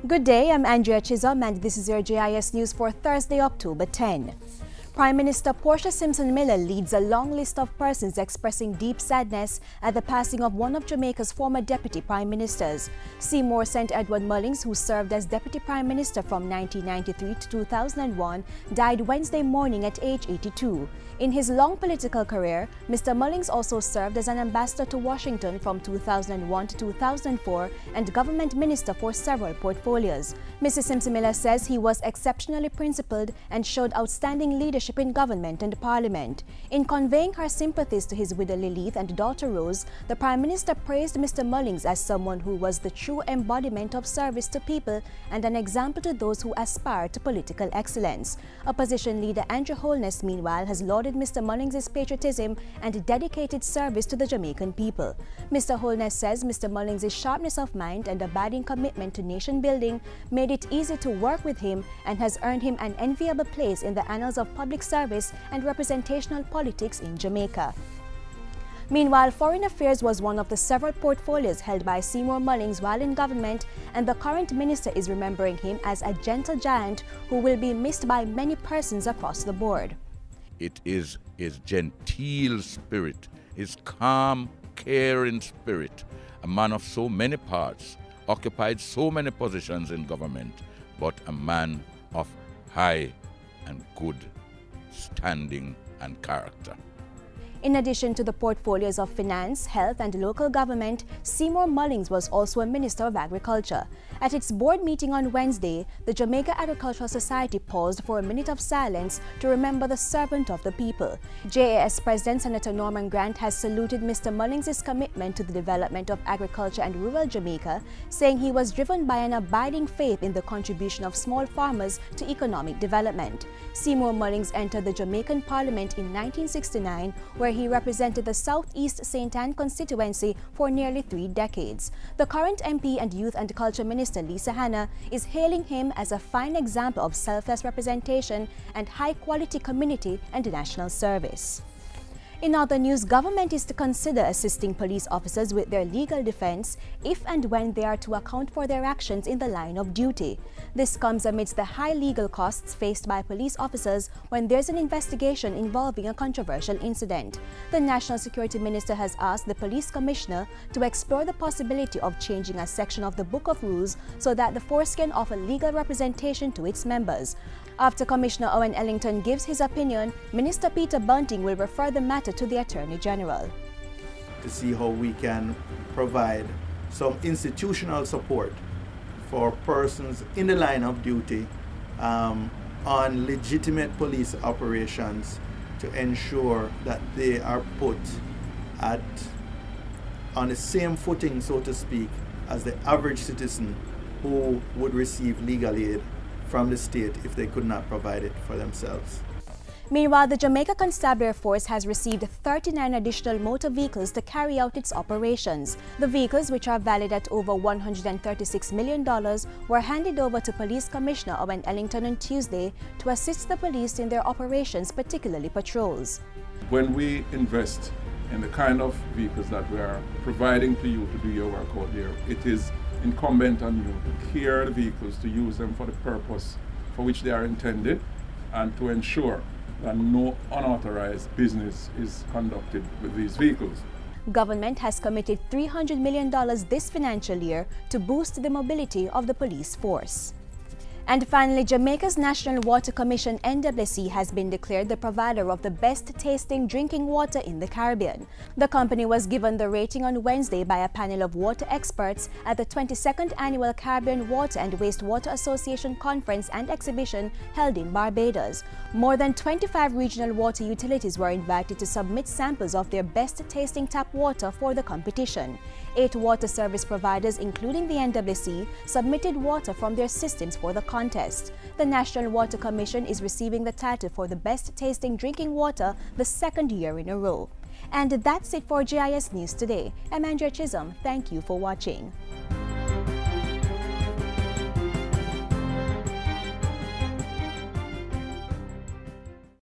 Good day, I'm Andrea Chisholm and this is your JIS News for Thursday, October 10. Prime Minister Portia Simpson-Miller leads a long list of persons expressing deep sadness at the passing of one of Jamaica's former deputy prime ministers. Seymour St. Edward Mullings, who served as deputy prime minister from 1993 to 2001, died Wednesday morning at age 82. In his long political career, Mr. Mullings also served as an ambassador to Washington from 2001 to 2004 and government minister for several portfolios. Mrs. Simpson-Miller says he was exceptionally principled and showed outstanding leadership in government and parliament. In conveying her sympathies to his widow Lilith and daughter Rose, the Prime Minister praised Mr. Mullings as someone who was the true embodiment of service to people and an example to those who aspire to political excellence. Opposition leader Andrew Holness, meanwhile, has lauded Mr. Mullings' patriotism and dedicated service to the Jamaican people. Mr. Holness says Mr. Mullings' sharpness of mind and abiding commitment to nation building made it easy to work with him and has earned him an enviable place in the annals of public service and representational politics in Jamaica. Meanwhile, Foreign Affairs was one of the several portfolios held by Seymour Mullings while in government, and the current minister is remembering him as a gentle giant who will be missed by many persons across the board. It is his genteel spirit, his calm, caring spirit, a man of so many parts, occupied so many positions in government, but a man of high and good standing and character. In addition to the portfolios of finance, health and local government, Seymour Mullings was also a Minister of Agriculture. At its board meeting on Wednesday, the Jamaica Agricultural Society paused for a minute of silence to remember the servant of the people. JIS President Senator Norman Grant has saluted Mr. Mullings' commitment to the development of agriculture and rural Jamaica, saying he was driven by an abiding faith in the contribution of small farmers to economic development. Seymour Mullings entered the Jamaican Parliament in 1969, where he represented the Southeast St. Anne constituency for nearly 3 decades. The current MP and Youth and Culture Minister Lisa Hanna is hailing him as a fine example of selfless representation and high-quality community and national service. In other news, government is to consider assisting police officers with their legal defense if and when they are to account for their actions in the line of duty. This comes amidst the high legal costs faced by police officers when there's an investigation involving a controversial incident. The National Security Minister has asked the Police Commissioner to explore the possibility of changing a section of the Book of Rules so that the force can offer legal representation to its members. After Commissioner Owen Ellington gives his opinion, Minister Peter Bunting will refer the matter to the Attorney General. To see how we can provide some institutional support for persons in the line of duty on legitimate police operations to ensure that they are put on the same footing, so to speak, as the average citizen who would receive legal aid from the state if they could not provide it for themselves. Meanwhile, the Jamaica Constabulary Force has received 39 additional motor vehicles to carry out its operations. The vehicles, which are valued at over $136 million, were handed over to Police Commissioner Owen Ellington on Tuesday to assist the police in their operations, particularly patrols. When we invest in the kind of vehicles that we are providing to you to do your work out here, it is incumbent on you to clear the vehicles, to use them for the purpose for which they are intended, and to ensure that no unauthorized business is conducted with these vehicles. Government has committed $300 million this financial year to boost the mobility of the police force. And finally, Jamaica's National Water Commission (NWC) has been declared the provider of the best-tasting drinking water in the Caribbean. The company was given the rating on Wednesday by a panel of water experts at the 22nd Annual Caribbean Water and Wastewater Association Conference and Exhibition held in Barbados. More than 25 regional water utilities were invited to submit samples of their best-tasting tap water for the competition. 8 water service providers, including the NWC, submitted water from their systems for the contest. The National Water Commission is receiving the title for the best-tasting drinking water the 2nd year in a row. And that's it for JIS News today. I'm Andrea Chisholm. Thank you for watching.